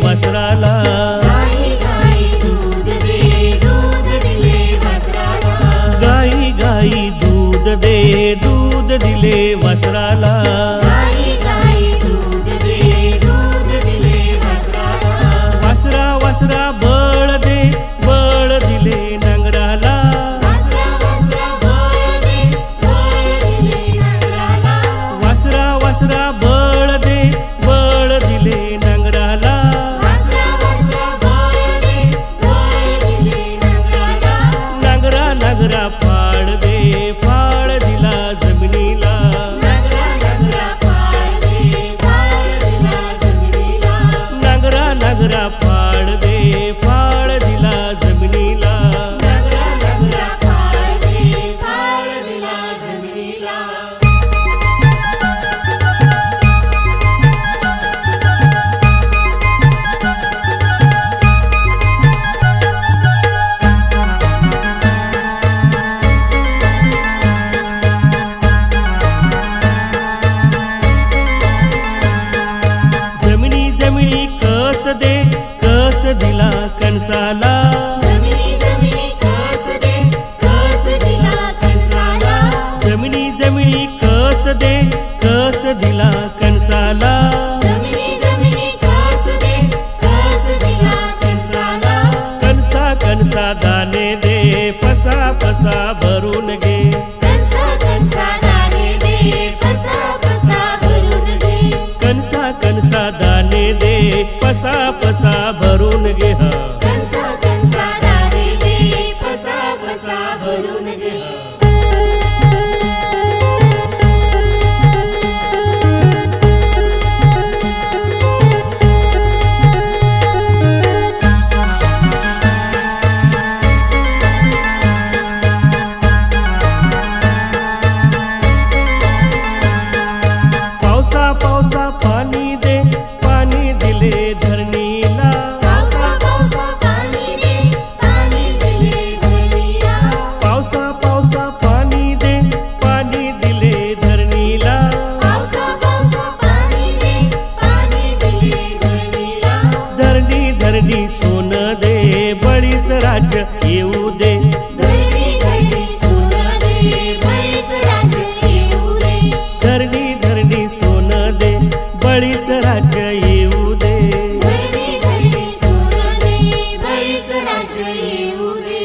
वासराला. गाई गाई दूध दे वासराला. गाई गाई दूध दे दूध दिले वासराला. गाई गाई दूध दिले वासराला. वासरा वासरा बळ दे बळ दिले नांगराला. वासरा वासरा बळ दिले नांगराला. वासरा वासरा बळ दे बळ दिले नांगराला. वासरा वासरा बळ दिले नांगराला. नांगरा नांगरा फाळ दे फाळ दिला जमिनीला. नांगरा नांगरा फाळ दिला जमिनीला. नांगरा नांगरा फाळ दे फाळ दिला जमिनीला. नांगरा नांगरा फाळ दिला जमिनीला. जमिनी जमिनी कस दे कस दिला कणसाला. जमिनी जमिनी कस दिला कणसाला. जमिनी जमिनी कस दे कस दिला कणसाला. जमिनी जमिनी कस दिला कणसाला. कणसा कणसा दाणे दे पसा पसा भरून घे. कणसा कणसा दाणे दे पसा पसा भरून घे. कणसा कणसा दाणे दे पसा पसा भरून घे. हा कणसा कणसा दाणे दे पसा पसा भरून घे. पावसा पावसा पाणी दे पाणी दिले धरणीला. पावसा पावसा पाणी दिले धरणीला. पावसा पावसा पाणी दे पाणी दिले धरणीला. पावसा पावसा पाणी दिले धरणीला. धरणी धरणी सोन दे बळीच राज्य येऊ दे. धरणी धरणी सोनं दे बळीच राज्य येऊ दे. धरणी धरणी सोन दे बळीच राज्य येऊ दे. धरणी धरणी सोनं दे बळीच राज्य येऊ दे.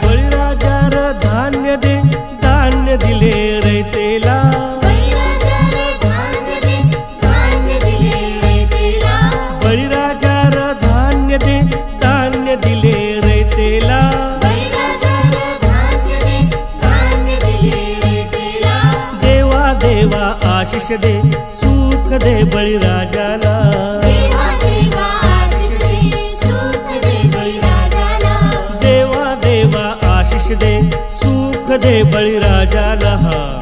बळीराजार धान्य दे धान्य दिले रैतेला. बळीराजाला धान्य दिले रैतेला. बळीराजार धान्य दे धान्य दिले रैतेला. बळीराजाला धान्य दिले रैतेला. देवा देवा आशिष दे सुख दे बळीराजाला. देवा देवा आशीष दे सुख दे बळीराजाला. देवा देवा आशिष दे सुख दे बळीराजाला.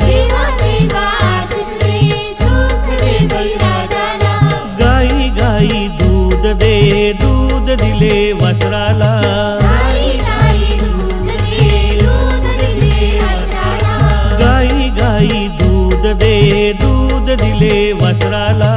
देवा देवा आशीष दे सुख दे बळीराजाला. गाई गाई दूध दे दूध दिले वासराला. गाई गाई दूध दिले वासराला. गाई गाई दूध दे दूध दिले वासराला.